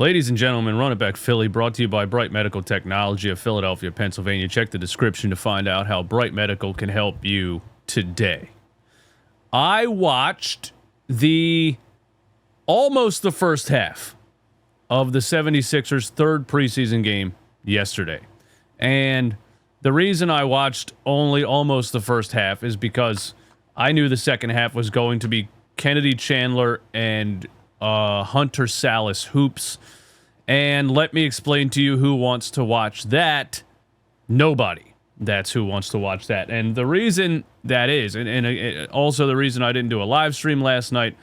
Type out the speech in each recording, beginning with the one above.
Ladies and gentlemen, Run It Back Philly, brought to you by Bright Medical Technology of Philadelphia, Pennsylvania. Check the description to find out how Bright Medical can help you today. I watched almost the first half of the 76ers' third preseason game yesterday. And the reason I watched only almost the first half is because I knew the second half was going to be Kennedy Chandler and Hunter Salas hoops. And let me explain to you who wants to watch that. Nobody. That's who wants to watch that. And the reason that is, and also the reason I didn't do a live stream last night,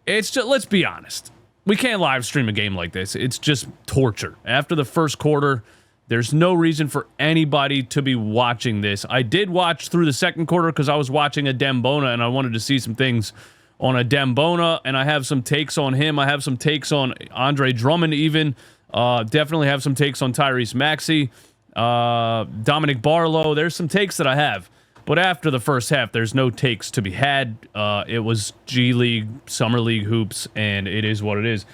it's just, let's be honest. We can't live stream a game like this. It's just torture. After the first quarter, there's no reason for anybody to be watching this. I did watch through the second quarter because I was watching Adem Bona and I wanted to see some things on Adem Bona, and I have some takes on him. I have some takes on Andre Drummond even. Definitely have some takes on Tyrese Maxey, Dominic Barlow. There's some takes that I have. But after the first half, there's no takes to be had. It was G League, Summer League hoops, and it is what it is.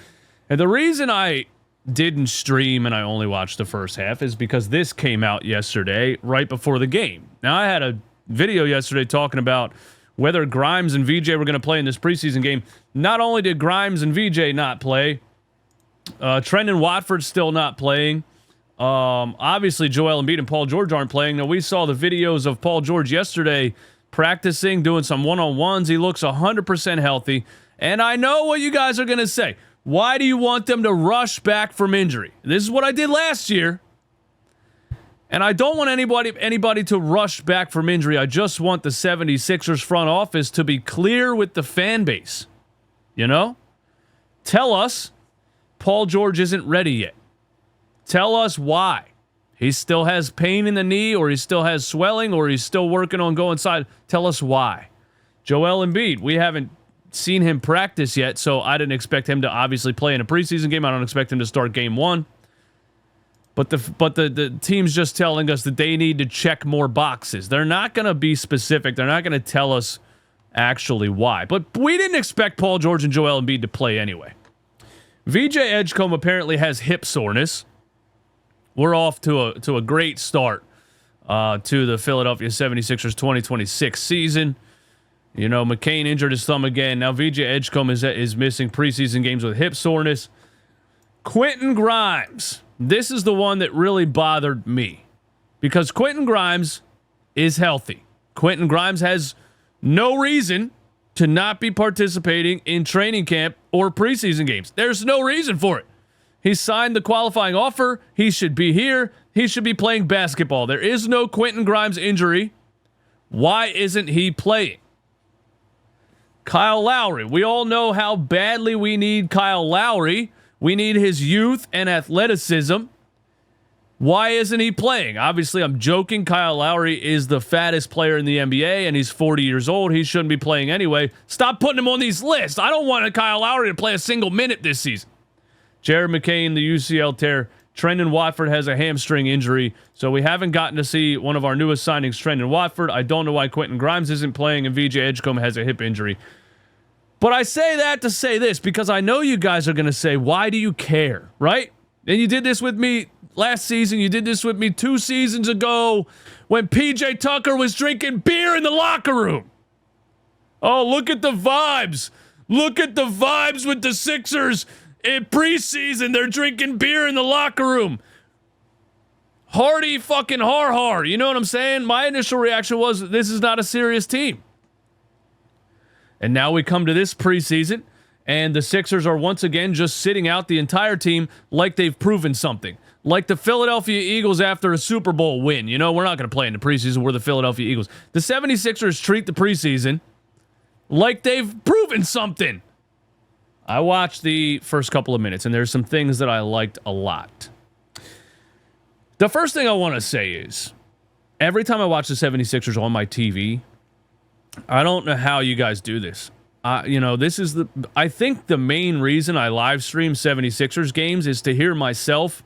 And the reason I didn't stream and I only watched the first half is because this came out yesterday right before the game. Now, I had a video yesterday talking about whether Grimes and VJ were going to play in this preseason game. Not only did Grimes and VJ not play, Trendon Watford's still not playing. Obviously, Joel Embiid and Paul George aren't playing. Now, we saw the videos of Paul George yesterday practicing, doing some one-on-ones. He looks 100% healthy. And I know what you guys are going to say. Why do you want them to rush back from injury? This is what I did last year. And I don't want anybody to rush back from injury. I just want the 76ers front office to be clear with the fan base. You know? Tell us Paul George isn't ready yet. Tell us why. He still has pain in the knee, or he still has swelling, or he's still working on going side. Tell us why. Joel Embiid, we haven't seen him practice yet, so I didn't expect him to obviously play in a preseason game. I don't expect him to start game one. But the team's just telling us that they need to check more boxes. They're not going to be specific. They're not going to tell us actually why. But we didn't expect Paul George and Joel Embiid to play anyway. VJ Edgecombe apparently has hip soreness. We're off to a great start to the Philadelphia 76ers 2026 season. You know, McCain injured his thumb again. Now VJ Edgecombe is missing preseason games with hip soreness. Quentin Grimes. This is the one that really bothered me because Quentin Grimes is healthy. Quentin Grimes has no reason to not be participating in training camp or preseason games. There's no reason for it. He signed the qualifying offer. He should be here. He should be playing basketball. There is no Quentin Grimes injury. Why isn't he playing? Kyle Lowry. We all know how badly we need Kyle Lowry. We need his youth and athleticism. Why isn't he playing? Obviously, I'm joking. Kyle Lowry is the fattest player in the NBA, and he's 40 years old. He shouldn't be playing anyway. Stop putting him on these lists. I don't want Kyle Lowry to play a single minute this season. Jared McCain, the UCL tear. Trendon Watford has a hamstring injury, so we haven't gotten to see one of our newest signings, Trendon Watford. I don't know why Quentin Grimes isn't playing, and VJ Edgecombe has a hip injury. But I say that to say this, because I know you guys are going to say, why do you care, right? And you did this with me last season. You did this with me 2 seasons ago when PJ Tucker was drinking beer in the locker room. Oh, look at the vibes. Look at the vibes with the Sixers in preseason. They're drinking beer in the locker room. Hardy fucking har. You know what I'm saying? My initial reaction was, this is not a serious team. And now we come to this preseason, and the Sixers are once again just sitting out the entire team like they've proven something. Like the Philadelphia Eagles after a Super Bowl win. You know, we're not going to play in the preseason. We're the Philadelphia Eagles. The 76ers treat the preseason like they've proven something. I watched the first couple of minutes, and there's some things that I liked a lot. The first thing I want to say is, every time I watch the 76ers on my TV, I don't know how you guys do this. This is I think the main reason I live stream 76ers games is to hear myself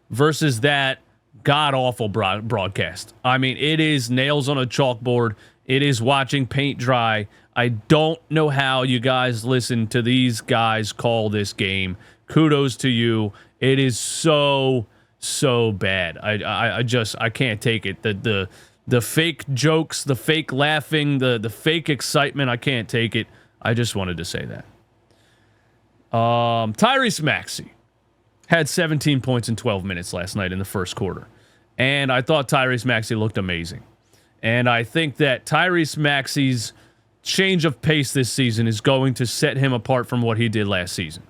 versus that god-awful broadcast. I mean, it is nails on a chalkboard. It is watching paint dry. I don't know how you guys listen to these guys call this game kudos to you. It is so bad. I can't take it. The fake jokes, the fake laughing, the fake excitement, I can't take it. I just wanted to say that. Tyrese Maxey had 17 points in 12 minutes last night in the first quarter. And I thought Tyrese Maxey looked amazing. And I think that Tyrese Maxey's change of pace this season is going to set him apart from what he did last season.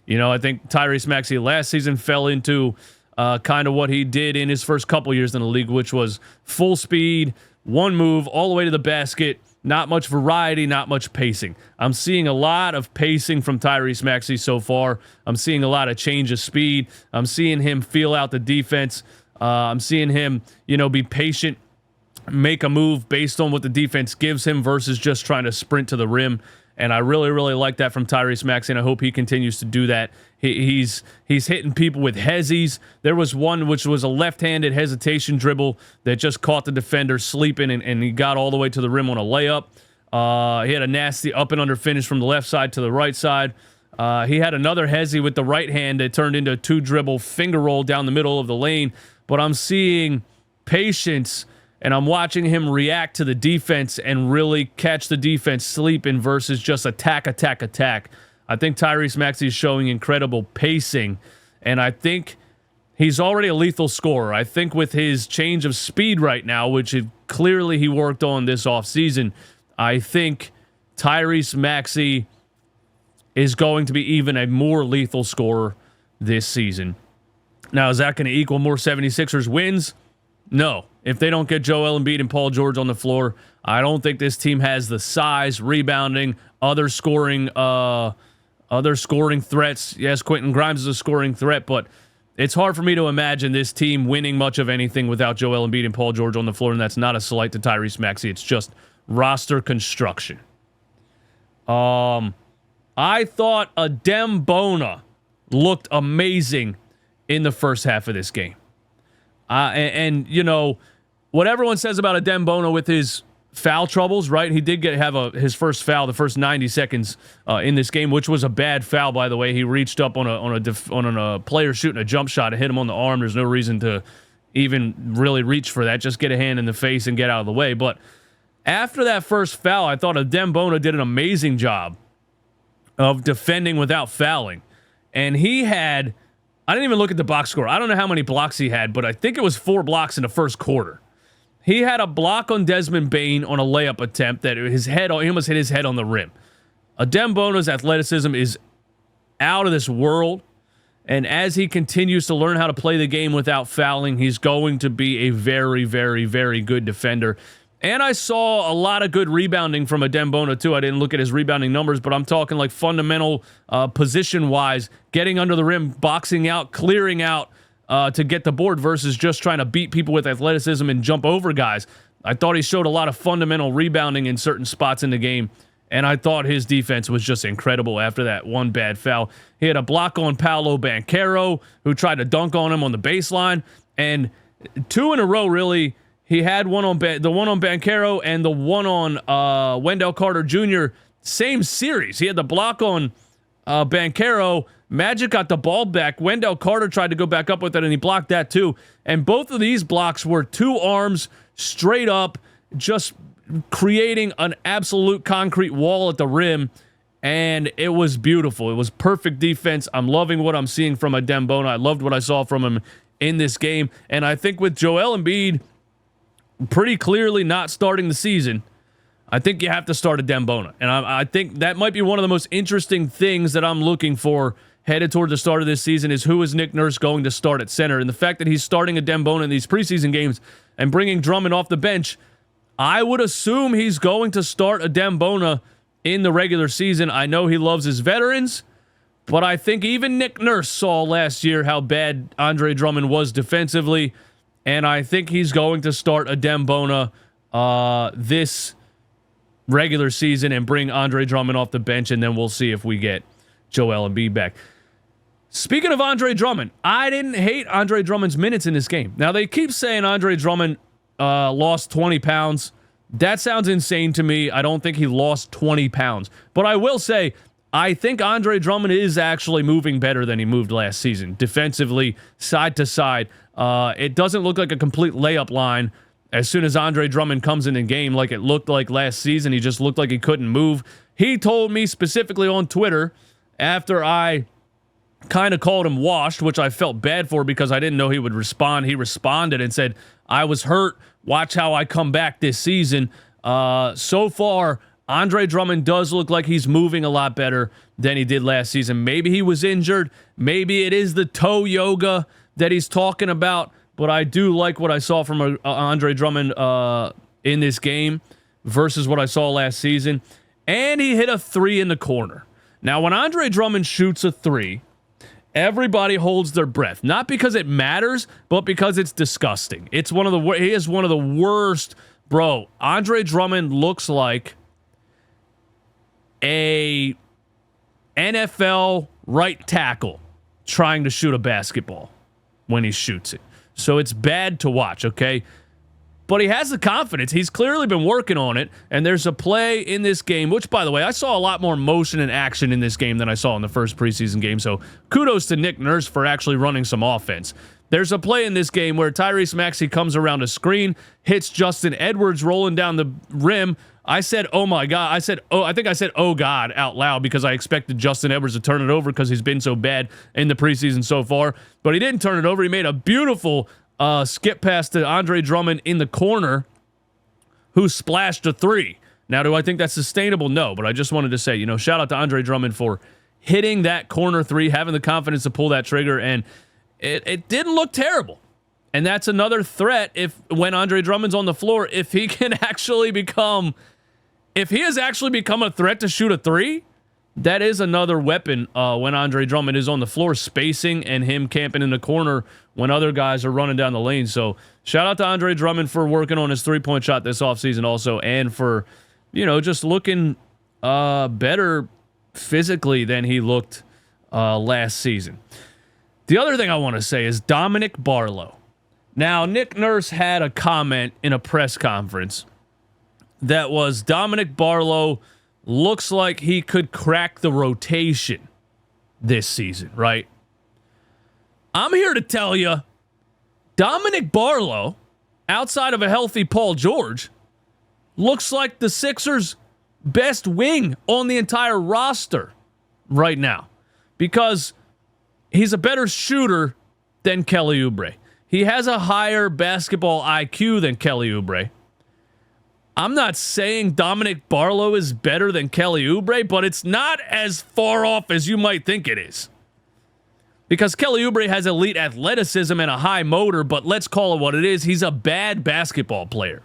You know, I think Tyrese Maxey last season fell into kind of what he did in his first couple years in the league, which was full speed, one move, all the way to the basket, not much variety, not much pacing. I'm seeing a lot of pacing from Tyrese Maxey so far. I'm seeing a lot of change of speed. I'm seeing him feel out the defense. I'm seeing him, be patient, make a move based on what the defense gives him versus just trying to sprint to the rim. And I really, really like that from Tyrese Maxey, and I hope he continues to do that. He's hitting people with hezzies. There was one which was a left-handed hesitation dribble that just caught the defender sleeping, and he got all the way to the rim on a layup. He had a nasty up and under finish from the left side to the right side. He had another hezzy with the right hand that turned into a two-dribble finger roll down the middle of the lane. But I'm seeing patience, and I'm watching him react to the defense and really catch the defense sleeping versus just attack. I think Tyrese Maxey is showing incredible pacing, and I think he's already a lethal scorer. I think with his change of speed right now, which clearly he worked on this offseason, I think Tyrese Maxey is going to be even a more lethal scorer this season. Now, is that going to equal more 76ers wins? No. If they don't get Joel Embiid and Paul George on the floor, I don't think this team has the size, rebounding, other scoring threats. Yes, Quentin Grimes is a scoring threat, but it's hard for me to imagine this team winning much of anything without Joel Embiid and Paul George on the floor, and that's not a slight to Tyrese Maxey. It's just roster construction. I thought Adem Bona looked amazing in the first half of this game. What everyone says about Adem Bona with his foul troubles, right? He did have his first foul the first 90 seconds in this game, which was a bad foul, by the way. He reached up on a player shooting a jump shot and hit him on the arm. There's no reason to even really reach for that. Just get a hand in the face and get out of the way. But after that first foul, I thought Adem Bona did an amazing job of defending without fouling. And I didn't even look at the box score. I don't know how many blocks he had, but I think it was 4 blocks in the first quarter. He had a block on Desmond Bane on a layup attempt that he almost hit his head on the rim. Adem Bona's athleticism is out of this world, and as he continues to learn how to play the game without fouling, he's going to be a very, very, very good defender. And I saw a lot of good rebounding from Adem Bona, too. I didn't look at his rebounding numbers, but I'm talking like fundamental position-wise, getting under the rim, boxing out, clearing out to get the board versus just trying to beat people with athleticism and jump over guys. I thought he showed a lot of fundamental rebounding in certain spots in the game, and I thought his defense was just incredible after that one bad foul. He had a block on Paolo Banchero, who tried to dunk on him on the baseline, and 2 in a row, really. He had the one on Banchero and the one on Wendell Carter Jr. Same series. He had the block on Banchero. Magic got the ball back. Wendell Carter tried to go back up with it, and he blocked that too. And both of these blocks were 2 arms straight up, just creating an absolute concrete wall at the rim. And it was beautiful. It was perfect defense. I'm loving what I'm seeing from Adem Bona. I loved what I saw from him in this game. And I think with Joel Embiid pretty clearly not starting the season, I think you have to start Adem Bona. And I think that might be one of the most interesting things that I'm looking for headed toward the start of this season is who is Nick Nurse going to start at center. And the fact that he's starting Adem Bona in these preseason games and bringing Drummond off the bench, I would assume he's going to start Adem Bona in the regular season. I know he loves his veterans, but I think even Nick Nurse saw last year how bad Andre Drummond was defensively. And I think he's going to start Adem Bona this regular season and bring Andre Drummond off the bench, and then we'll see if we get Joel Embiid back. Speaking of Andre Drummond, I didn't hate Andre Drummond's minutes in this game. Now, they keep saying Andre Drummond lost 20 pounds. That sounds insane to me. I don't think he lost 20 pounds. But I will say, I think Andre Drummond is actually moving better than he moved last season. Defensively, side to side. It doesn't look like a complete layup line as soon as Andre Drummond comes in game like it looked like last season. He just looked like he couldn't move. He told me specifically on Twitter after I kind of called him washed, which I felt bad for because I didn't know he would respond. He responded and said, I was hurt. Watch how I come back this season. So far, Andre Drummond does look like he's moving a lot better than he did last season. Maybe he was injured. Maybe it is the toe yoga that he's talking about. But I do like what I saw from Andre Drummond in this game versus what I saw last season. And he hit a 3 in the corner. Now, when Andre Drummond shoots a 3, everybody holds their breath. Not because it matters, but because it's disgusting. He is one of the worst. Bro, Andre Drummond looks like a NFL right tackle trying to shoot a basketball when he shoots it. So it's bad to watch, okay? But he has the confidence. He's clearly been working on it. And there's a play in this game, which, by the way, I saw a lot more motion and action in this game than I saw in the first preseason game. So kudos to Nick Nurse for actually running some offense. There's a play in this game where Tyrese Maxey comes around a screen, hits Justin Edwards rolling down the rim. I said, oh my God. I think I said, oh God, out loud because I expected Justin Edwards to turn it over because he's been so bad in the preseason so far. But he didn't turn it over. He made a beautiful skip pass to Andre Drummond in the corner, who splashed a 3. Now, do I think that's sustainable? No, but I just wanted to say, shout out to Andre Drummond for hitting that corner 3, having the confidence to pull that trigger, and it didn't look terrible. And that's another threat when Andre Drummond's on the floor, if he has actually become a threat to shoot a 3, that is another weapon when Andre Drummond is on the floor, spacing and him camping in the corner when other guys are running down the lane. So shout out to Andre Drummond for working on his 3-point shot this offseason also, and for, just looking better physically than he looked last season. The other thing I want to say is Dominic Barlow. Now, Nick Nurse had a comment in a press conference that was Dominic Barlow looks like he could crack the rotation this season, right? I'm here to tell you, Dominic Barlow, outside of a healthy Paul George, looks like the Sixers' best wing on the entire roster right now because he's a better shooter than Kelly Oubre. He has a higher basketball IQ than Kelly Oubre. I'm not saying Dominic Barlow is better than Kelly Oubre, but it's not as far off as you might think it is. Because Kelly Oubre has elite athleticism and a high motor, but let's call it what it is. He's a bad basketball player.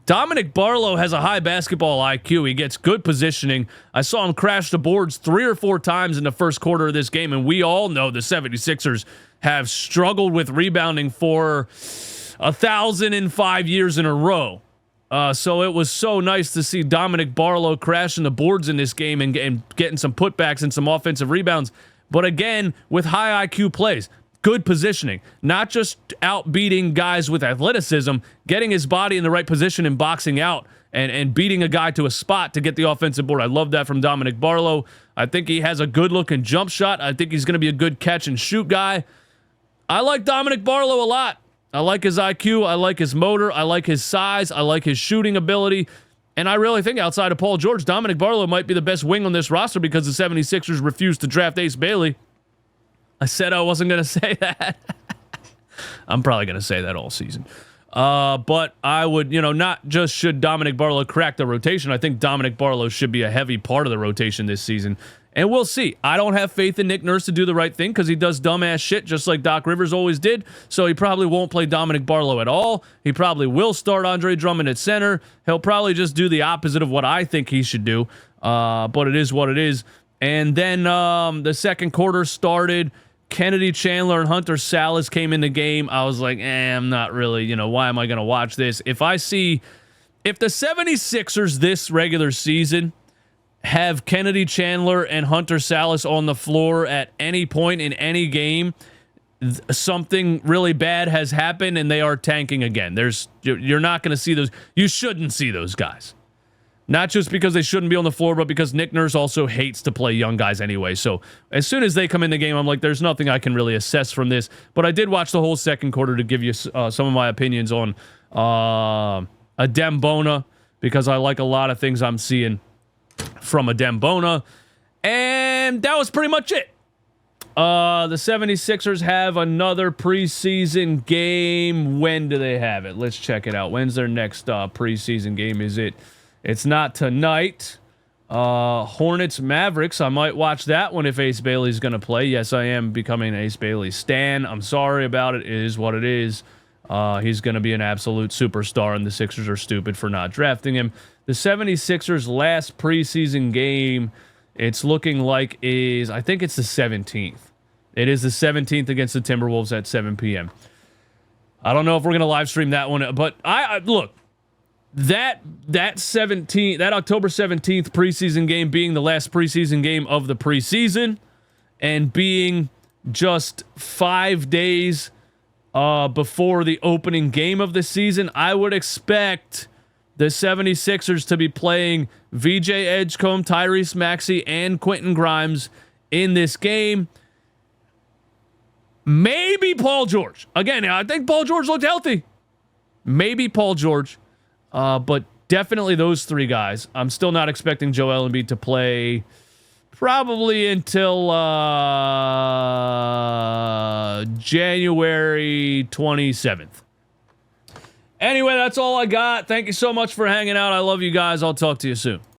Dominic Barlow has a high basketball IQ. He gets good positioning. I saw him crash the boards 3 or 4 times in the first quarter of this game, and we all know the 76ers have struggled with rebounding for 1,005 years in a row. So it was so nice to see Dominic Barlow crashing the boards in this game and getting some putbacks and some offensive rebounds. But again, with high IQ plays, good positioning, not just outbeating guys with athleticism, getting his body in the right position and boxing out and beating a guy to a spot to get the offensive board. I love that from Dominic Barlow. I think he has a good-looking jump shot. I think he's going to be a good catch-and-shoot guy. I like Dominic Barlow a lot. I like his IQ. I like his motor. I like his size. I like his shooting ability. And I really think outside of Paul George, Dominic Barlow might be the best wing on this roster because the 76ers refused to draft Ace Bailey. I said I wasn't going to say that. I'm probably going to say that all season. But I would, not just should Dominic Barlow crack the rotation. I think Dominic Barlow should be a heavy part of the rotation this season. And we'll see. I don't have faith in Nick Nurse to do the right thing because he does dumbass shit just like Doc Rivers always did. So he probably won't play Dominic Barlow at all. He probably will start Andre Drummond at center. He'll probably just do the opposite of what I think he should do. But it is what it is. And then the second quarter started. Kennedy Chandler and Hunter Salas came in the game. I was like, I'm not really, why am I going to watch this? If the 76ers this regular season have Kennedy Chandler and Hunter Salas on the floor at any point in any game, something really bad has happened and they are tanking again. You're not going to see those. You shouldn't see those guys. Not just because they shouldn't be on the floor, but because Nick Nurse also hates to play young guys anyway. So as soon as they come in the game, I'm like, there's nothing I can really assess from this. But I did watch the whole second quarter to give you some of my opinions on Adem Bona, because I like a lot of things I'm seeing from Adem Bona. And that was pretty much it. The 76ers have another preseason game. When do they have it? Let's check it out. When's their next preseason game? It's not tonight. Hornets Mavericks. I might watch that one if Ace Bailey's going to play. Yes, I am becoming an Ace Bailey stan. I'm sorry about it. It is what it is. He's going to be an absolute superstar, and the Sixers are stupid for not drafting him. The 76ers' last preseason game, it's looking like I think it's the 17th. It is the 17th against the Timberwolves at 7 p.m. I don't know if we're going to live stream that one, but I look, that October 17th preseason game being the last preseason game of the preseason and being just 5 days before the opening game of the season, I would expect the 76ers to be playing VJ Edgecombe, Tyrese Maxey, and Quentin Grimes in this game. Maybe Paul George. Again, I think Paul George looked healthy. Maybe Paul George. But definitely those three guys. I'm still not expecting Joel Embiid to play probably until January 27th. Anyway, that's all I got. Thank you so much for hanging out. I love you guys. I'll talk to you soon.